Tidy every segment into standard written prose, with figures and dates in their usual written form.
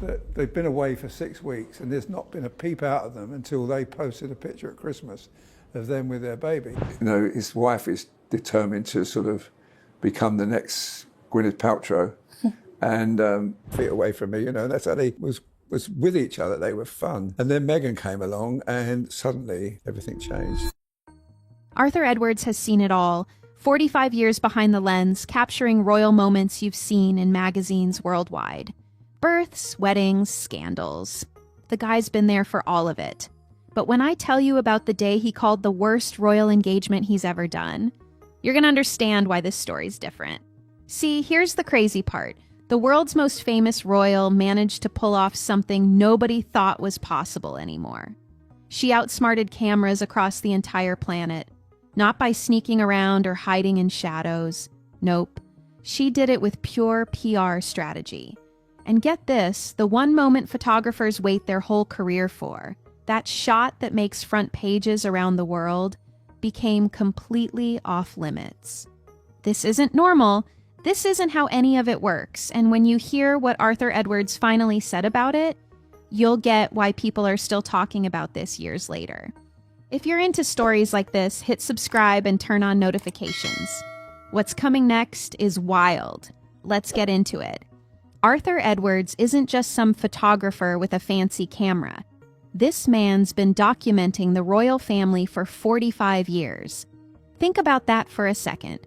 that they've been away for 6 weeks and there's not been a peep out of them until they posted a picture at Christmas of them with their baby. You know, his wife is determined to sort of become the next Gwyneth Paltrow and feet away from me, you know, and that's how they was with each other. They were fun. And then Meghan came along and suddenly everything changed. Arthur Edwards has seen it all. 45 years behind the lens, capturing royal moments you've seen in magazines worldwide. Births, weddings, scandals. The guy's been there for all of it. But when I tell you about the day he called the worst royal engagement he's ever done, you're going to understand why this story's different. See, here's the crazy part. The world's most famous royal managed to pull off something nobody thought was possible anymore. She outsmarted cameras across the entire planet. Not by sneaking around or hiding in shadows. Nope. She did it with pure PR strategy. And get this, the one moment photographers wait their whole career for, that shot that makes front pages around the world, became completely off limits. This isn't normal. This isn't how any of it works. And when you hear what Arthur Edwards finally said about it, you'll get why people are still talking about this years later. If you're into stories like this, hit subscribe and turn on notifications. What's coming next is wild. Let's get into it. Arthur Edwards isn't just some photographer with a fancy camera. This man's been documenting the royal family for 45 years. Think about that for a second.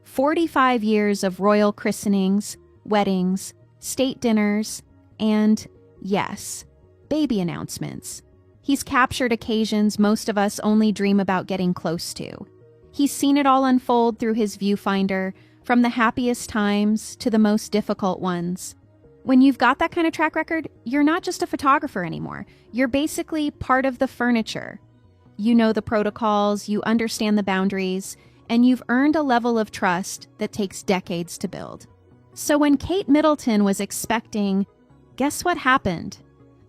45 years of royal christenings, weddings, state dinners, and, yes, baby announcements. He's captured occasions most of us only dream about getting close to. He's seen it all unfold through his viewfinder, from the happiest times to the most difficult ones. When you've got that kind of track record, you're not just a photographer anymore. You're basically part of the furniture. You know the protocols, you understand the boundaries, and you've earned a level of trust that takes decades to build. So when Kate Middleton was expecting, guess what happened?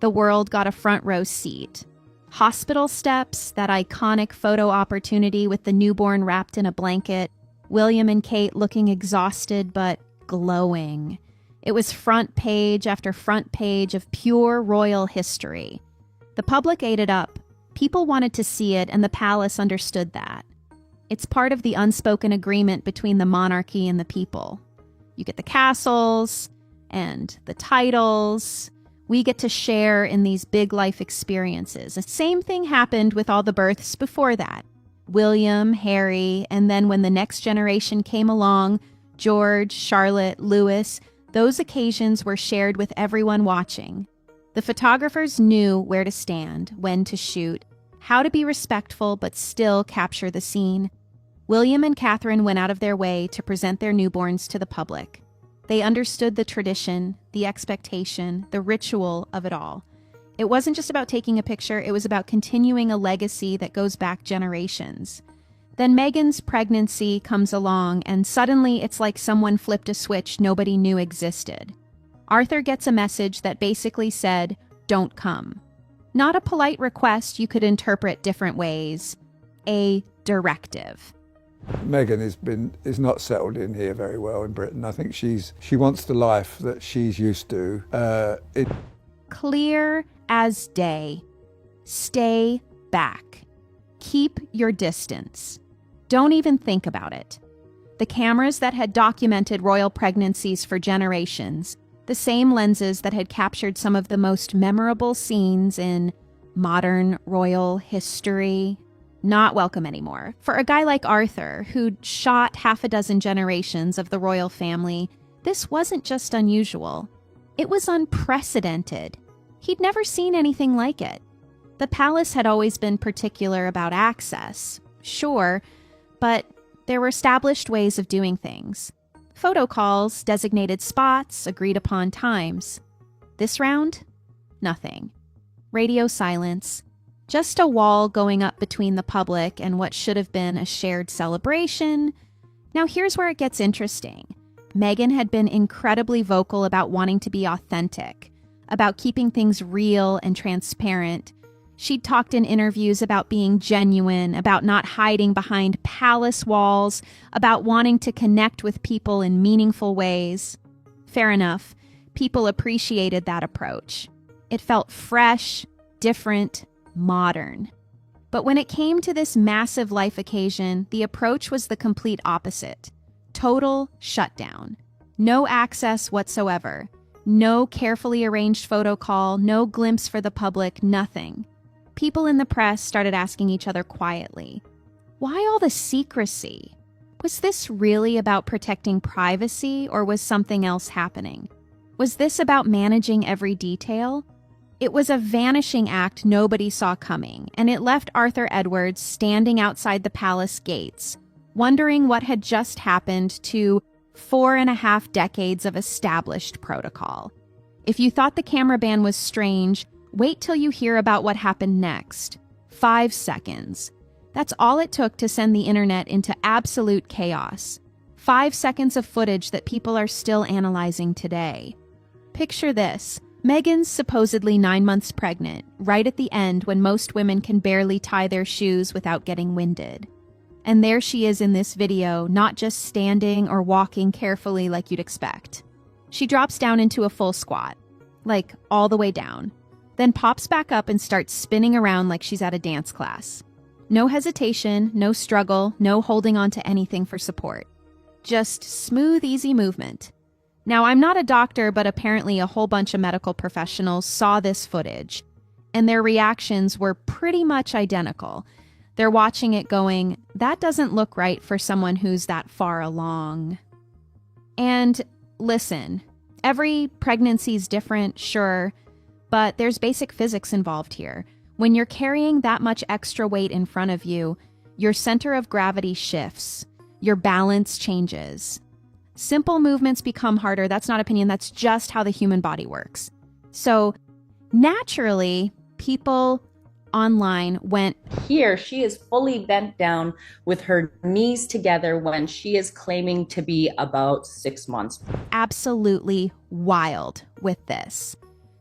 The world got a front row seat. Hospital steps, that iconic photo opportunity with the newborn wrapped in a blanket, William and Kate looking exhausted but glowing. It was front page after front page of pure royal history. The public ate it up. People wanted to see it, and the palace understood that. It's part of the unspoken agreement between the monarchy and the people. You get the castles and the titles. We get to share in these big life experiences. The same thing happened with all the births before that. William, Harry, and then when the next generation came along, George, Charlotte, Louis, those occasions were shared with everyone watching. The photographers knew where to stand, when to shoot, how to be respectful but still capture the scene. William and Catherine went out of their way to present their newborns to the public. They understood the tradition, the expectation, the ritual of it all. It wasn't just about taking a picture, it was about continuing a legacy that goes back generations. Then Meghan's pregnancy comes along, and suddenly it's like someone flipped a switch nobody knew existed. Arthur gets a message that basically said, "Don't come." Not a polite request you could interpret different ways. A directive. Meghan is not settled in here very well in Britain. I think she wants the life that she's used to. Clear as day. Stay back. Keep your distance. Don't even think about it. The cameras that had documented royal pregnancies for generations, the same lenses that had captured some of the most memorable scenes in modern royal history, not welcome anymore. For a guy like Arthur, who'd shot half a dozen generations of the royal family, this wasn't just unusual. It was unprecedented. He'd never seen anything like it. The palace had always been particular about access, sure, but there were established ways of doing things. Photo calls, designated spots, agreed upon times. This round? Nothing. Radio silence. Just a wall going up between the public and what should have been a shared celebration. Now here's where it gets interesting. Meghan had been incredibly vocal about wanting to be authentic, about keeping things real and transparent. She'd talked in interviews about being genuine, about not hiding behind palace walls, about wanting to connect with people in meaningful ways. Fair enough. People appreciated that approach. It felt fresh, different, modern. But when it came to this massive life occasion, the approach was the complete opposite. Total shutdown. No access whatsoever. No carefully arranged photo call, no glimpse for the public, nothing. People in the press started asking each other quietly, why all the secrecy? Was this really about protecting privacy, or was something else happening? Was this about managing every detail? It was a vanishing act nobody saw coming, and it left Arthur Edwards standing outside the palace gates, wondering what had just happened to 4.5 decades of established protocol. If you thought the camera ban was strange, wait till you hear about what happened next. 5 seconds. That's all it took to send the internet into absolute chaos. 5 seconds of footage that people are still analyzing today. Picture this. Meghan's supposedly 9 months pregnant, right at the end when most women can barely tie their shoes without getting winded. And there she is in this video, not just standing or walking carefully like you'd expect. She drops down into a full squat, like all the way down, then pops back up and starts spinning around like she's at a dance class. No hesitation, no struggle, no holding on to anything for support. Just smooth, easy movement. Now, I'm not a doctor, but apparently a whole bunch of medical professionals saw this footage, and their reactions were pretty much identical. They're watching it going, that doesn't look right for someone who's that far along. And listen, every pregnancy's different, sure, but there's basic physics involved here. When you're carrying that much extra weight in front of you, your center of gravity shifts, your balance changes. Simple movements become harder. That's not opinion. That's just how the human body works. So naturally, people online went, here she is fully bent down with her knees together when she is claiming to be about 6 months. Absolutely wild with this.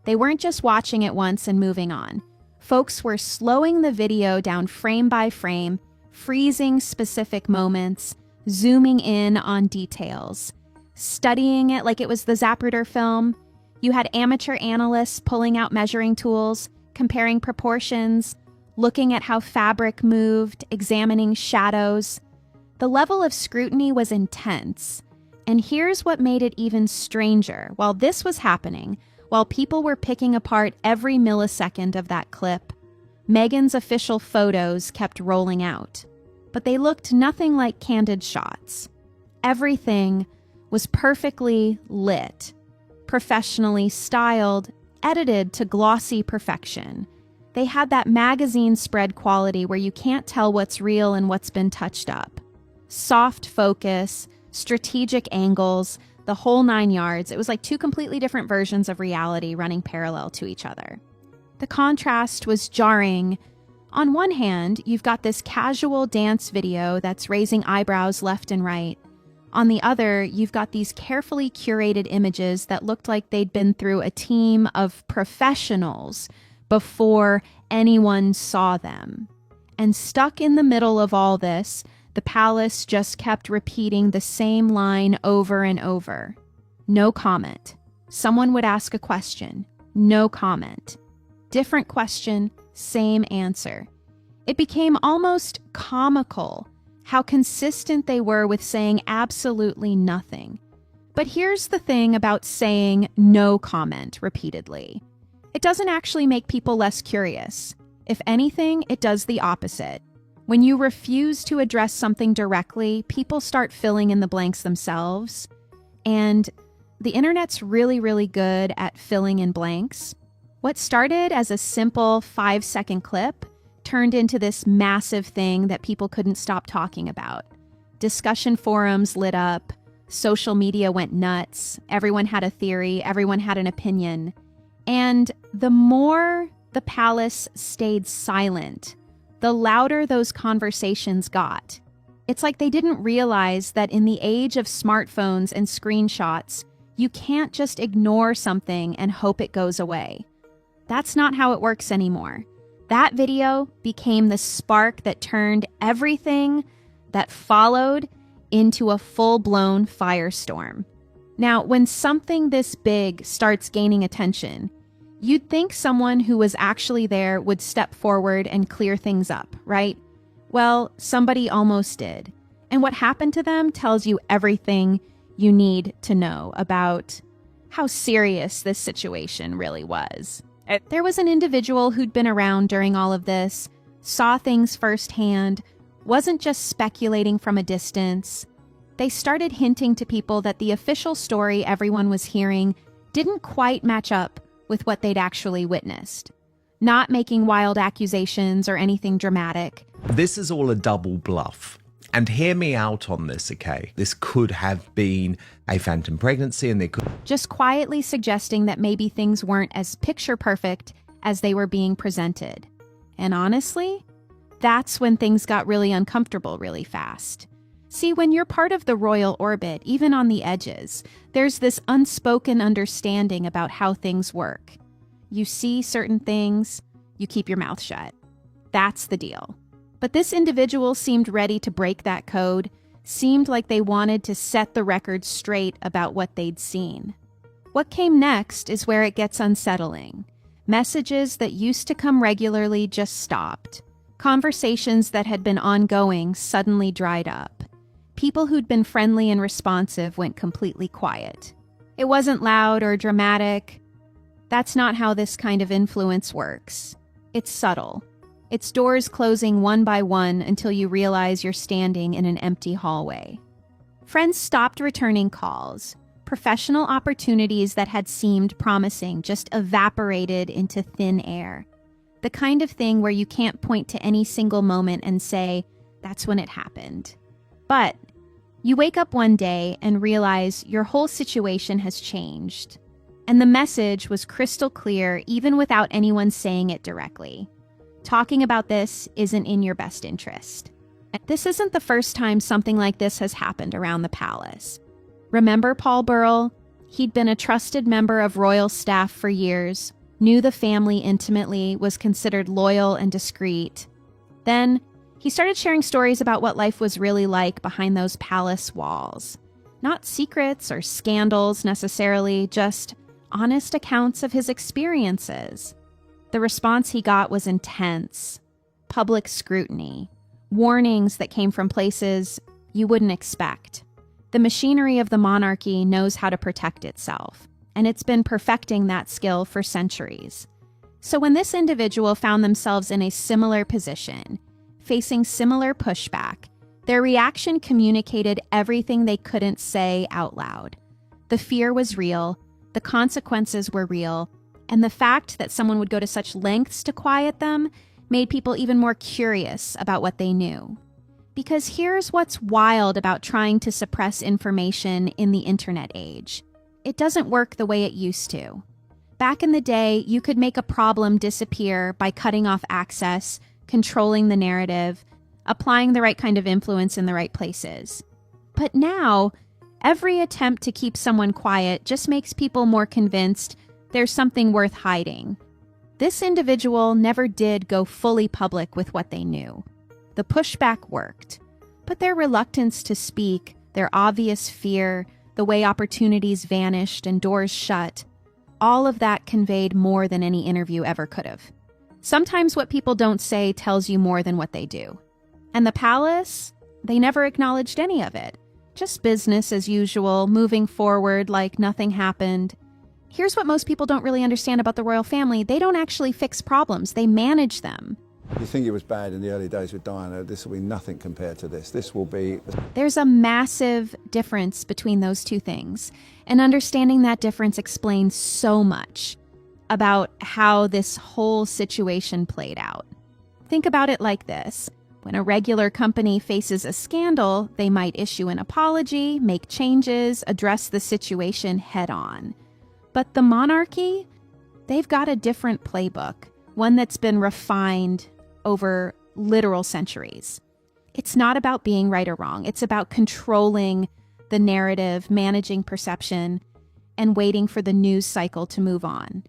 They weren't just watching it once and moving on. Folks were slowing the video down frame by frame, freezing specific moments, zooming in on details, studying it like it was the Zapruder film. You had amateur analysts pulling out measuring tools, comparing proportions, looking at how fabric moved, examining shadows. The level of scrutiny was intense. And here's what made it even stranger. While this was happening, while people were picking apart every millisecond of that clip, Meghan's official photos kept rolling out. But they looked nothing like candid shots. Everything was perfectly lit, professionally styled, edited to glossy perfection. They had that magazine spread quality where you can't tell what's real and what's been touched up. Soft focus, strategic angles, the whole 9 yards. It was like 2 completely different versions of reality running parallel to each other. The contrast was jarring. On one hand, you've got this casual dance video that's raising eyebrows left and right. On the other, you've got these carefully curated images that looked like they'd been through a team of professionals before anyone saw them. And stuck in the middle of all this, the palace just kept repeating the same line over and over. No comment. Someone would ask a question. No comment. Different question, same answer. It became almost comical how consistent they were with saying absolutely nothing. But here's the thing about saying no comment repeatedly. It doesn't actually make people less curious. If anything, it does the opposite. When you refuse to address something directly, people start filling in the blanks themselves. And the internet's really, really good at filling in blanks. What started as a simple 5-second clip turned into this massive thing that people couldn't stop talking about. Discussion forums lit up, social media went nuts, everyone had a theory, everyone had an opinion. And the more the palace stayed silent, the louder those conversations got. It's like they didn't realize that in the age of smartphones and screenshots, you can't just ignore something and hope it goes away. That's not how it works anymore. That video became the spark that turned everything that followed into a full-blown firestorm. Now, when something this big starts gaining attention, you'd think someone who was actually there would step forward and clear things up, right? Well, somebody almost did. And what happened to them tells you everything you need to know about how serious this situation really was. There was an individual who'd been around during all of this, saw things firsthand, wasn't just speculating from a distance. They started hinting to people that the official story everyone was hearing didn't quite match up with what they'd actually witnessed. Not making wild accusations or anything dramatic. This is all a double bluff. And hear me out on this, okay? This could have been a phantom pregnancy and they could... Just quietly suggesting that maybe things weren't as picture perfect as they were being presented. And honestly, that's when things got really uncomfortable really fast. See, when you're part of the royal orbit, even on the edges, there's this unspoken understanding about how things work. You see certain things, you keep your mouth shut. That's the deal. But this individual seemed ready to break that code, seemed like they wanted to set the record straight about what they'd seen. What came next is where it gets unsettling. Messages that used to come regularly just stopped. Conversations that had been ongoing suddenly dried up. People who'd been friendly and responsive went completely quiet. It wasn't loud or dramatic. That's not how this kind of influence works. It's subtle. It's doors closing one by one until you realize you're standing in an empty hallway. Friends stopped returning calls. Professional opportunities that had seemed promising just evaporated into thin air. The kind of thing where you can't point to any single moment and say, that's when it happened. But you wake up one day and realize your whole situation has changed. And the message was crystal clear even without anyone saying it directly. Talking about this isn't in your best interest. This isn't the first time something like this has happened around the palace. Remember Paul Burrell? He'd been a trusted member of royal staff for years, knew the family intimately, was considered loyal and discreet. Then, he started sharing stories about what life was really like behind those palace walls. Not secrets or scandals necessarily, just honest accounts of his experiences. The response he got was intense. Public scrutiny. Warnings that came from places you wouldn't expect. The machinery of the monarchy knows how to protect itself, and it's been perfecting that skill for centuries. So when this individual found themselves in a similar position, facing similar pushback, their reaction communicated everything they couldn't say out loud. The fear was real, the consequences were real, and the fact that someone would go to such lengths to quiet them made people even more curious about what they knew. Because here's what's wild about trying to suppress information in the internet age. It doesn't work the way it used to. Back in the day, you could make a problem disappear by cutting off access, controlling the narrative, applying the right kind of influence in the right places. But now, every attempt to keep someone quiet just makes people more convinced there's something worth hiding. This individual never did go fully public with what they knew. The pushback worked, but their reluctance to speak, their obvious fear, the way opportunities vanished and doors shut, all of that conveyed more than any interview ever could have. Sometimes what people don't say tells you more than what they do. And the palace, they never acknowledged any of it. Just business as usual, moving forward like nothing happened. Here's what most people don't really understand about the royal family. They don't actually fix problems. They manage them. You think it was bad in the early days with Diana. This will be nothing compared to this. This will be... There's a massive difference between those two things. And understanding that difference explains so much about how this whole situation played out. Think about it like this. When a regular company faces a scandal, they might issue an apology, make changes, address the situation head on. But the monarchy, they've got a different playbook, one that's been refined over literal centuries. It's not about being right or wrong. It's about controlling the narrative, managing perception, and waiting for the news cycle to move on.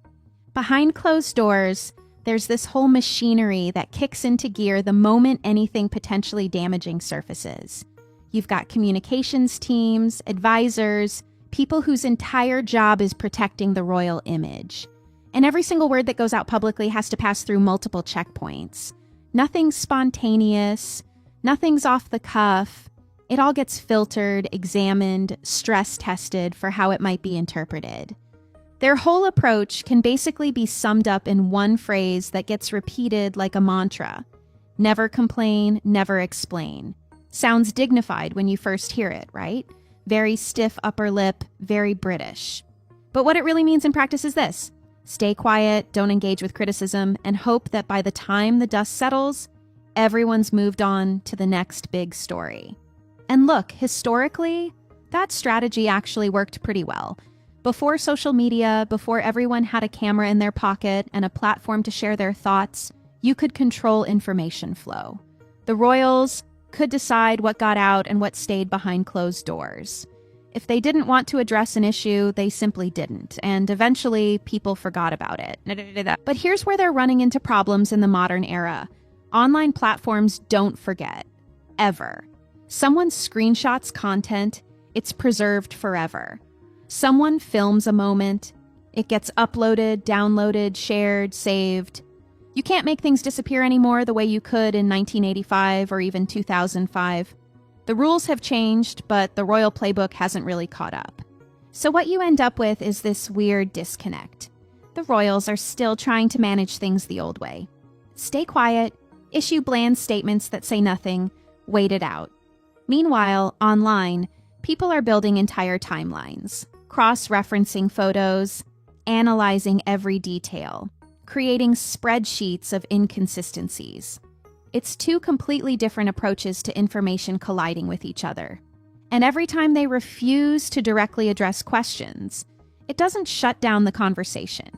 Behind closed doors, there's this whole machinery that kicks into gear the moment anything potentially damaging surfaces. You've got communications teams, advisors, people whose entire job is protecting the royal image. And every single word that goes out publicly has to pass through multiple checkpoints. Nothing's spontaneous, nothing's off the cuff. It all gets filtered, examined, stress tested for how it might be interpreted. Their whole approach can basically be summed up in one phrase that gets repeated like a mantra. Never complain, never explain. Sounds dignified when you first hear it, right? Very stiff upper lip, very British. But what it really means in practice is this: stay quiet, don't engage with criticism, and hope that by the time the dust settles, everyone's moved on to the next big story. And look, historically, that strategy actually worked pretty well. Before social media, before everyone had a camera in their pocket and a platform to share their thoughts, you could control information flow. The royals could decide what got out and what stayed behind closed doors. If they didn't want to address an issue, they simply didn't, and eventually people forgot about it. But here's where they're running into problems in the modern era. Online platforms don't forget. Ever. Someone screenshots content, it's preserved forever. Someone films a moment, it gets uploaded, downloaded, shared, saved. You can't make things disappear anymore the way you could in 1985 or even 2005. The rules have changed, but the royal playbook hasn't really caught up. So what you end up with is this weird disconnect. The royals are still trying to manage things the old way. Stay quiet, issue bland statements that say nothing, wait it out. Meanwhile, online, people are building entire timelines, cross-referencing photos, analyzing every detail, creating spreadsheets of inconsistencies. It's two completely different approaches to information colliding with each other. And every time they refuse to directly address questions, it doesn't shut down the conversation.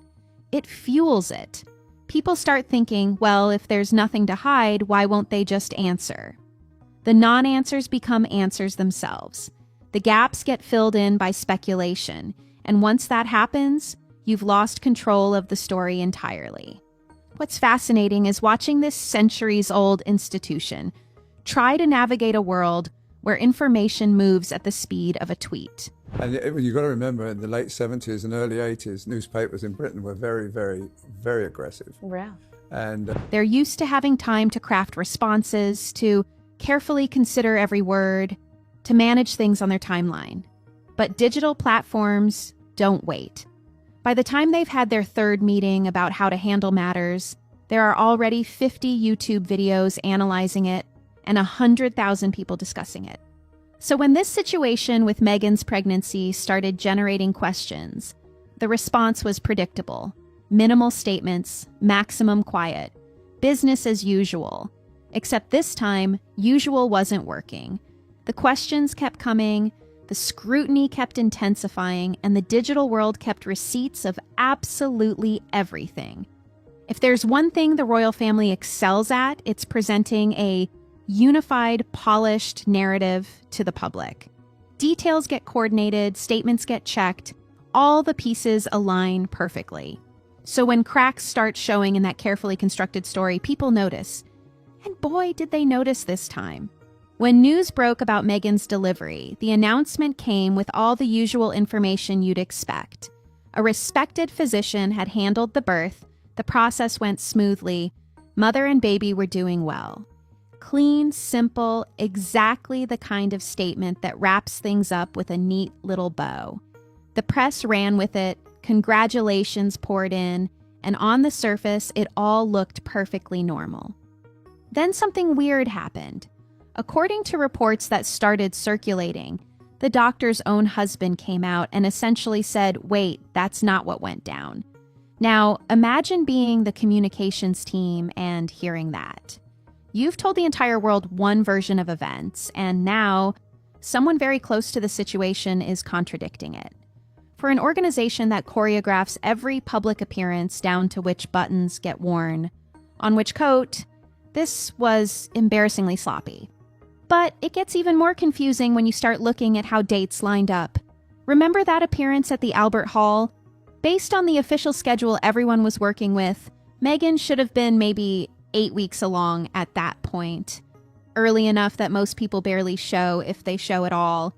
It fuels it. People start thinking, well, if there's nothing to hide, why won't they just answer? The non-answers become answers themselves. The gaps get filled in by speculation, and once that happens, you've lost control of the story entirely. What's fascinating is watching this centuries-old institution try to navigate a world where information moves at the speed of a tweet. And you've got to remember, in the late 70s and early 80s, newspapers in Britain were very, very, very aggressive. Yeah. And They're used to having time to craft responses, to carefully consider every word, to manage things on their timeline. But digital platforms don't wait. By the time they've had their third meeting about how to handle matters, there are already 50 YouTube videos analyzing it and 100,000 people discussing it. So when this situation with Meghan's pregnancy started generating questions, the response was predictable. Minimal statements, maximum quiet, business as usual. Except this time, usual wasn't working. The questions kept coming, the scrutiny kept intensifying, and the digital world kept receipts of absolutely everything. If there's one thing the royal family excels at, it's presenting a unified, polished narrative to the public. Details get coordinated, statements get checked, all the pieces align perfectly. So when cracks start showing in that carefully constructed story, people notice. And boy, did they notice this time. When news broke about Meghan's delivery, the announcement came with all the usual information you'd expect. A respected physician had handled the birth, the process went smoothly, mother and baby were doing well. Clean, simple, exactly the kind of statement that wraps things up with a neat little bow. The press ran with it, congratulations poured in, and on the surface, it all looked perfectly normal. Then something weird happened. According to reports that started circulating, the doctor's own husband came out and essentially said, wait, that's not what went down. Now, imagine being the communications team and hearing that. You've told the entire world one version of events, and now someone very close to the situation is contradicting it. For an organization that choreographs every public appearance down to which buttons get worn, on which coat, this was embarrassingly sloppy. But it gets even more confusing when you start looking at how dates lined up. Remember that appearance at the Albert Hall? Based on the official schedule everyone was working with, Meghan should have been maybe 8 weeks along at that point. Early enough that most people barely show, if they show at all.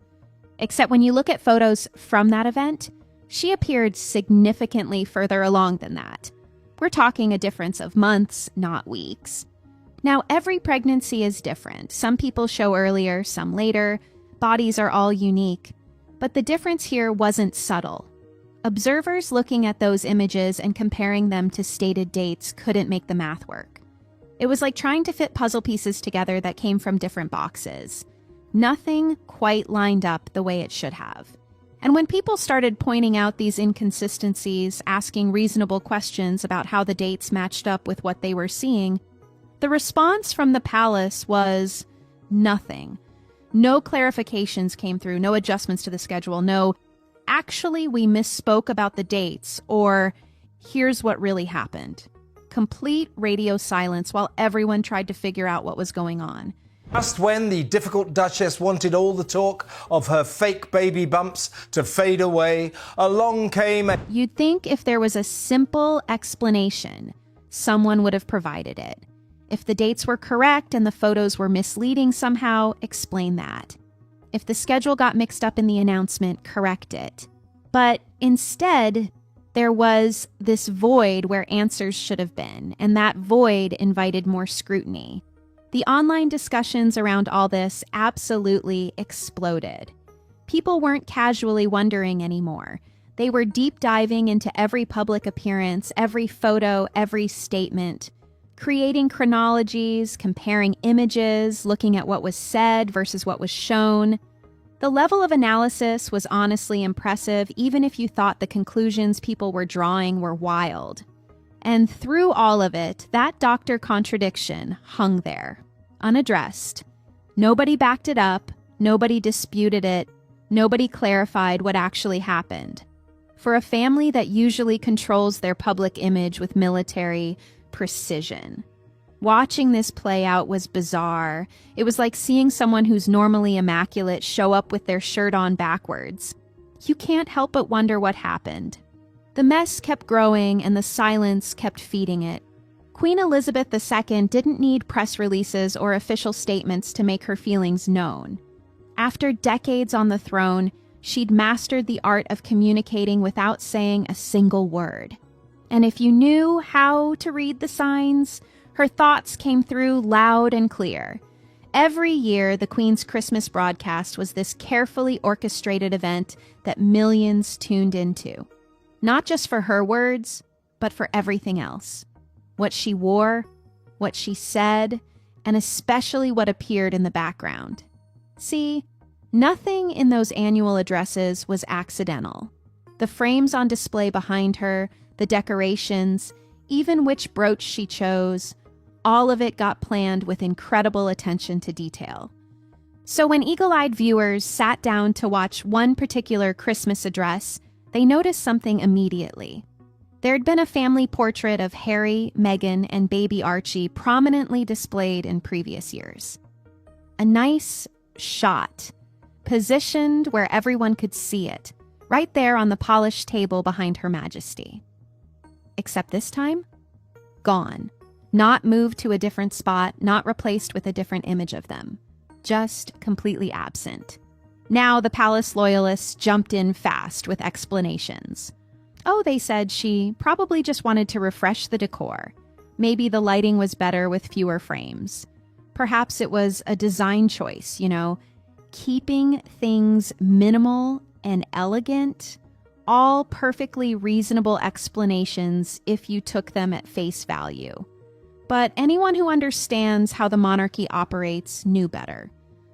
Except when you look at photos from that event, she appeared significantly further along than that. We're talking a difference of months, not weeks. Now, every pregnancy is different. Some people show earlier, some later. Bodies are all unique. But the difference here wasn't subtle. Observers looking at those images and comparing them to stated dates couldn't make the math work. It was like trying to fit puzzle pieces together that came from different boxes. Nothing quite lined up the way it should have. And when people started pointing out these inconsistencies, asking reasonable questions about how the dates matched up with what they were seeing, the response from the palace was nothing. No clarifications came through, no adjustments to the schedule, no, actually we misspoke about the dates, or here's what really happened. Complete radio silence while everyone tried to figure out what was going on. Just when the difficult Duchess wanted all the talk of her fake baby bumps to fade away, along came a... You'd think if there was a simple explanation, someone would have provided it. If the dates were correct and the photos were misleading somehow, explain that. If the schedule got mixed up in the announcement, correct it. But instead, there was this void where answers should have been, and that void invited more scrutiny. The online discussions around all this absolutely exploded. People weren't casually wondering anymore. They were deep diving into every public appearance, every photo, every statement, creating chronologies, comparing images, looking at what was said versus what was shown. The level of analysis was honestly impressive, even if you thought the conclusions people were drawing were wild. And through all of it, that doctor contradiction hung there, unaddressed. Nobody backed it up, nobody disputed it, nobody clarified what actually happened. For a family that usually controls their public image with military precision, watching this play out was bizarre. It was like seeing someone who's normally immaculate show up with their shirt on backwards. You can't help but wonder what happened. The mess kept growing and the silence kept feeding it. Queen Elizabeth II didn't need press releases or official statements to make her feelings known. After decades on the throne, she'd mastered the art of communicating without saying a single word. And if you knew how to read the signs, her thoughts came through loud and clear. Every year, the Queen's Christmas broadcast was this carefully orchestrated event that millions tuned into. Not just for her words, but for everything else. What she wore, what she said, and especially what appeared in the background. See, nothing in those annual addresses was accidental. The frames on display behind her, the decorations, even which brooch she chose, all of it got planned with incredible attention to detail. So when eagle-eyed viewers sat down to watch one particular Christmas address, they noticed something immediately. There'd been a family portrait of Harry, Meghan, and baby Archie prominently displayed in previous years. A nice shot, positioned where everyone could see it, right there on the polished table behind Her Majesty. Except this time, gone. Not moved to a different spot, not replaced with a different image of them. Just completely absent. Now the palace loyalists jumped in fast with explanations. Oh, they said she probably just wanted to refresh the decor. Maybe the lighting was better with fewer frames. Perhaps it was a design choice, keeping things minimal and elegant. All perfectly reasonable explanations if you took them at face value. But anyone who understands how the monarchy operates knew better.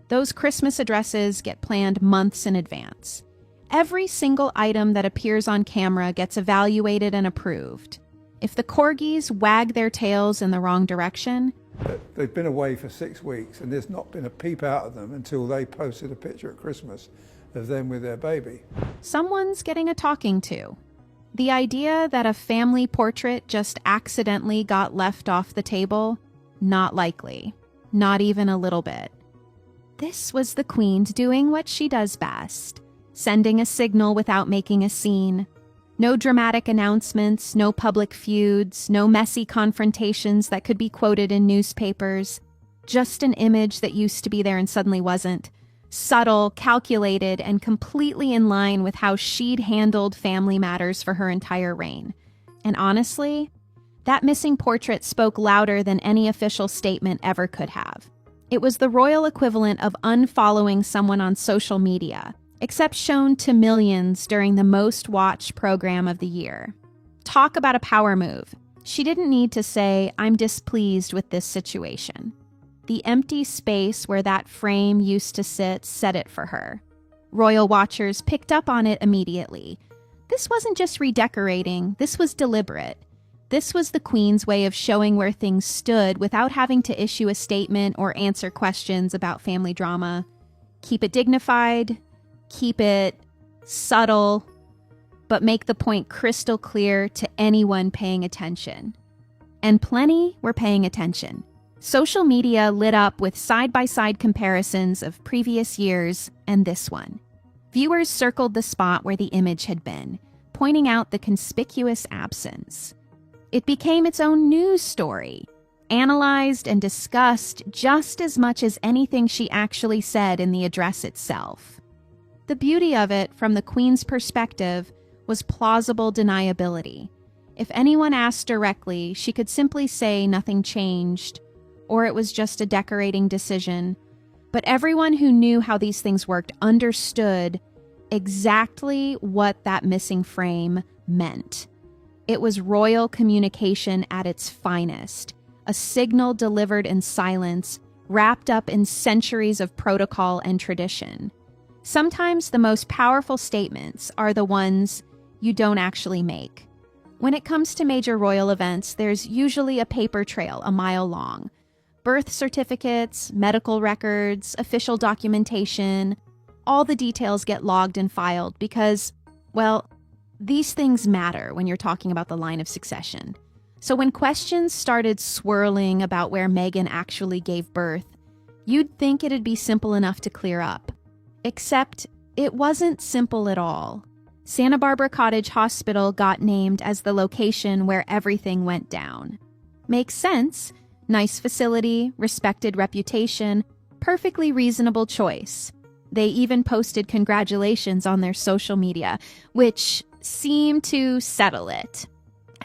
Those Christmas addresses get planned months in advance. Every single item that appears on camera gets evaluated and approved. If the corgis wag their tails in the wrong direction... They've been away for 6 weeks and there's not been a peep out of them until they posted a picture at Christmas of them with their baby. Someone's getting a talking to. The idea that a family portrait just accidentally got left off the table? Not likely. Not even a little bit. This was the Queen doing what she does best. Sending a signal without making a scene. No dramatic announcements, no public feuds, no messy confrontations that could be quoted in newspapers. Just an image that used to be there and suddenly wasn't. Subtle, calculated, and completely in line with how she'd handled family matters for her entire reign. And honestly, that missing portrait spoke louder than any official statement ever could have. It was the royal equivalent of unfollowing someone on social media, except shown to millions during the most watched program of the year. Talk about a power move. She didn't need to say, "I'm displeased with this situation." The empty space where that frame used to sit said it for her. Royal watchers picked up on it immediately. This wasn't just redecorating, this was deliberate. This was the Queen's way of showing where things stood without having to issue a statement or answer questions about family drama. Keep it dignified, keep it subtle, but make the point crystal clear to anyone paying attention. And plenty were paying attention. Social media lit up with side-by-side comparisons of previous years and this one. Viewers circled the spot where the image had been, pointing out the conspicuous absence. It became its own news story, analyzed and discussed just as much as anything she actually said in the address itself. The beauty of it, from the Queen's perspective, was plausible deniability. If anyone asked directly, she could simply say nothing changed, or it was just a decorating decision. But everyone who knew how these things worked understood exactly what that missing frame meant. It was royal communication at its finest, a signal delivered in silence, wrapped up in centuries of protocol and tradition. Sometimes the most powerful statements are the ones you don't actually make. When it comes to major royal events, there's usually a paper trail a mile long. Birth certificates, medical records, official documentation, all the details get logged and filed because, well, these things matter when you're talking about the line of succession. So when questions started swirling about where Meghan actually gave birth, you'd think it'd be simple enough to clear up. Except it wasn't simple at all. Santa Barbara Cottage Hospital got named as the location where everything went down. Makes sense. Nice facility, respected reputation, perfectly reasonable choice. They even posted congratulations on their social media, which seemed to settle it.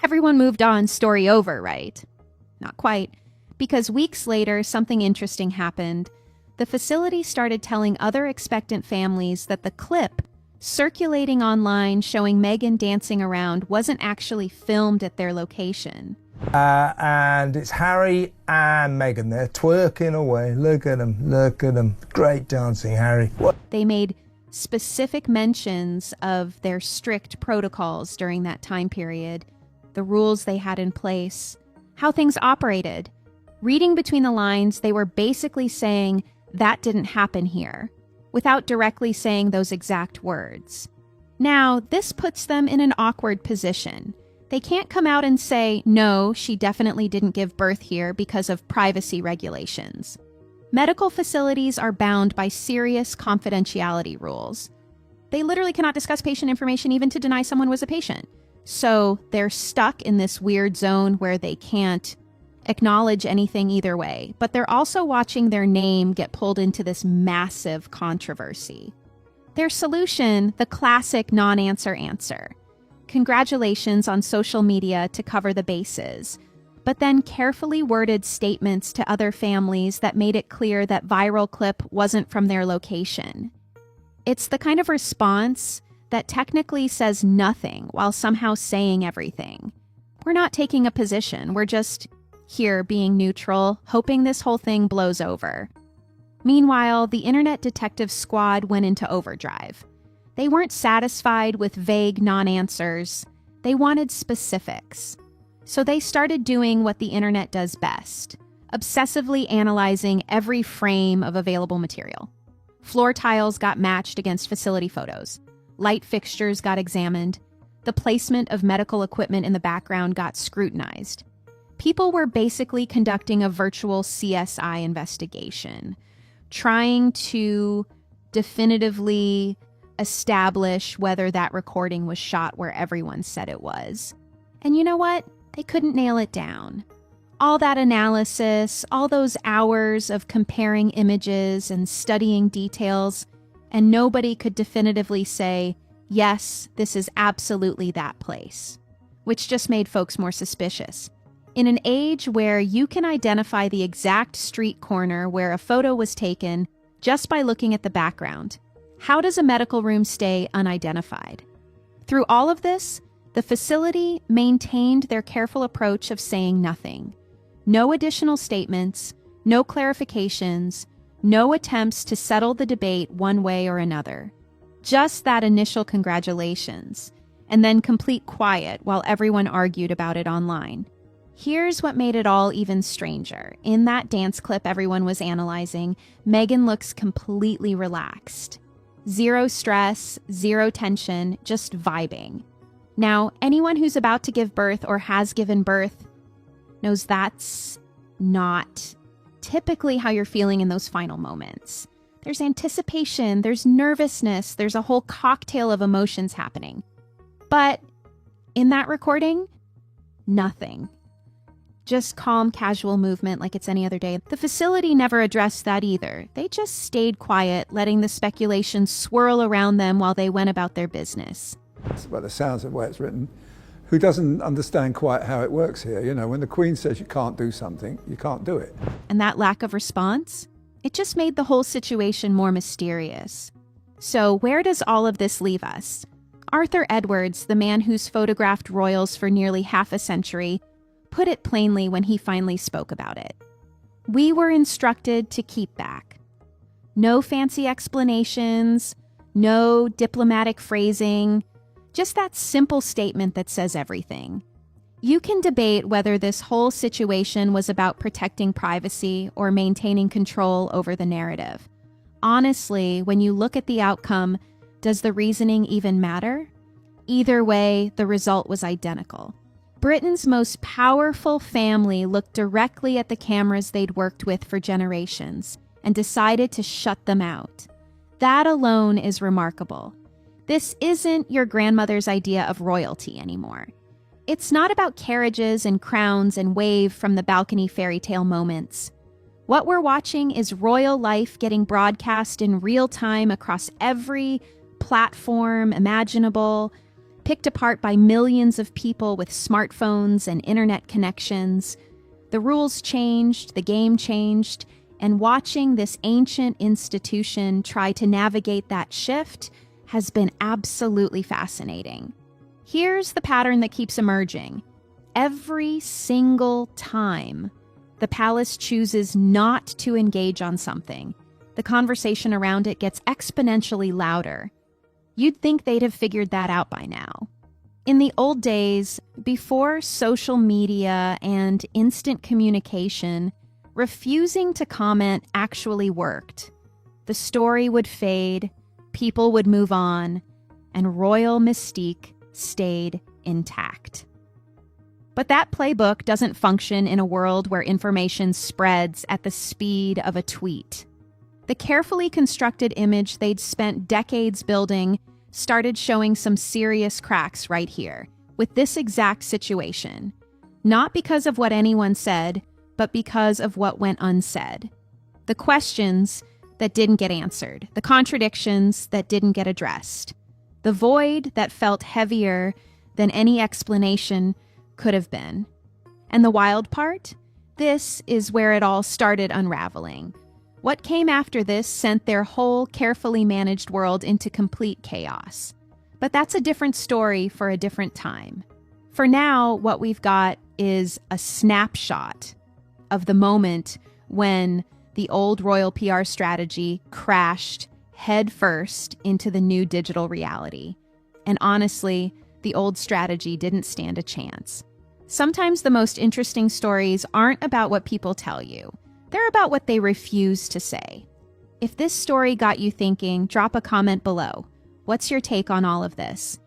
Everyone moved on, story over, right? Not quite, because weeks later, something interesting happened. The facility started telling other expectant families that the clip circulating online showing Meghan dancing around wasn't actually filmed at their location. And it's Harry and Meghan. They're twerking away. Look at them. Look at them. Great dancing, Harry. What? They made specific mentions of their strict protocols during that time period, the rules they had in place, how things operated. Reading between the lines, they were basically saying that didn't happen here, without directly saying those exact words. Now, this puts them in an awkward position. They can't come out and say, no, she definitely didn't give birth here because of privacy regulations. Medical facilities are bound by serious confidentiality rules. They literally cannot discuss patient information even to deny someone was a patient. So they're stuck in this weird zone where they can't acknowledge anything either way, but they're also watching their name get pulled into this massive controversy. Their solution, the classic non-answer answer. Congratulations on social media to cover the bases, but then carefully worded statements to other families that made it clear that viral clip wasn't from their location. It's the kind of response that technically says nothing while somehow saying everything. We're not taking a position, we're just here being neutral, hoping this whole thing blows over. Meanwhile, the Internet Detective Squad went into overdrive. They weren't satisfied with vague non-answers. They wanted specifics. So they started doing what the internet does best, obsessively analyzing every frame of available material. Floor tiles got matched against facility photos. Light fixtures got examined. The placement of medical equipment in the background got scrutinized. People were basically conducting a virtual CSI investigation, trying to definitively establish whether that recording was shot where everyone said it was. And you know what? They couldn't nail it down. All that analysis, all those hours of comparing images and studying details, and nobody could definitively say, yes, this is absolutely that place, which just made folks more suspicious. In an age where you can identify the exact street corner where a photo was taken just by looking at the background, how does a medical room stay unidentified? Through all of this, the facility maintained their careful approach of saying nothing. No additional statements, no clarifications, no attempts to settle the debate one way or another. Just that initial congratulations, and then complete quiet while everyone argued about it online. Here's what made it all even stranger. In that dance clip everyone was analyzing, Meghan looks completely relaxed. Zero stress, zero tension, just vibing. Now, anyone who's about to give birth or has given birth knows that's not typically how you're feeling in those final moments. There's anticipation, there's nervousness, there's a whole cocktail of emotions happening. But in that recording, nothing. Just calm, casual movement like it's any other day. The facility never addressed that either. They just stayed quiet, letting the speculation swirl around them while they went about their business. It's by the sounds of the way it's written. Who doesn't understand quite how it works here? You know, when the Queen says you can't do something, you can't do it. And that lack of response, it just made the whole situation more mysterious. So where does all of this leave us? Arthur Edwards, the man who's photographed royals for nearly half a century, put it plainly when he finally spoke about it. We were instructed to keep back. No fancy explanations, no diplomatic phrasing, just that simple statement that says everything. You can debate whether this whole situation was about protecting privacy or maintaining control over the narrative. Honestly, when you look at the outcome, does the reasoning even matter? Either way, the result was identical. Britain's most powerful family looked directly at the cameras they'd worked with for generations and decided to shut them out. That alone is remarkable. This isn't your grandmother's idea of royalty anymore. It's not about carriages and crowns and wave from the balcony fairy tale moments. What we're watching is royal life getting broadcast in real time across every platform imaginable, picked apart by millions of people with smartphones and internet connections. The rules changed, the game changed, and watching this ancient institution try to navigate that shift has been absolutely fascinating. Here's the pattern that keeps emerging. Every single time the palace chooses not to engage on something, the conversation around it gets exponentially louder. You'd think they'd have figured that out by now. In the old days, before social media and instant communication, refusing to comment actually worked. The story would fade, people would move on, and royal mystique stayed intact. But that playbook doesn't function in a world where information spreads at the speed of a tweet. The carefully constructed image they'd spent decades building started showing some serious cracks right here, with this exact situation. Not because of what anyone said, but because of what went unsaid. The questions that didn't get answered, the contradictions that didn't get addressed, the void that felt heavier than any explanation could have been. And the wild part? This is where it all started unraveling. What came after this sent their whole carefully managed world into complete chaos. But that's a different story for a different time. For now, what we've got is a snapshot of the moment when the old royal PR strategy crashed headfirst into the new digital reality. And honestly, the old strategy didn't stand a chance. Sometimes the most interesting stories aren't about what people tell you. They're about what they refuse to say. If this story got you thinking, drop a comment below. What's your take on all of this?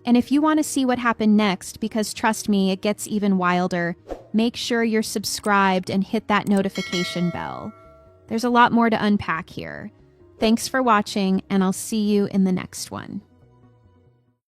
And if you want to see what happened next, because trust me, it gets even wilder, make sure you're subscribed and hit that notification bell. There's a lot more to unpack here. Thanks for watching, and I'll see you in the next one.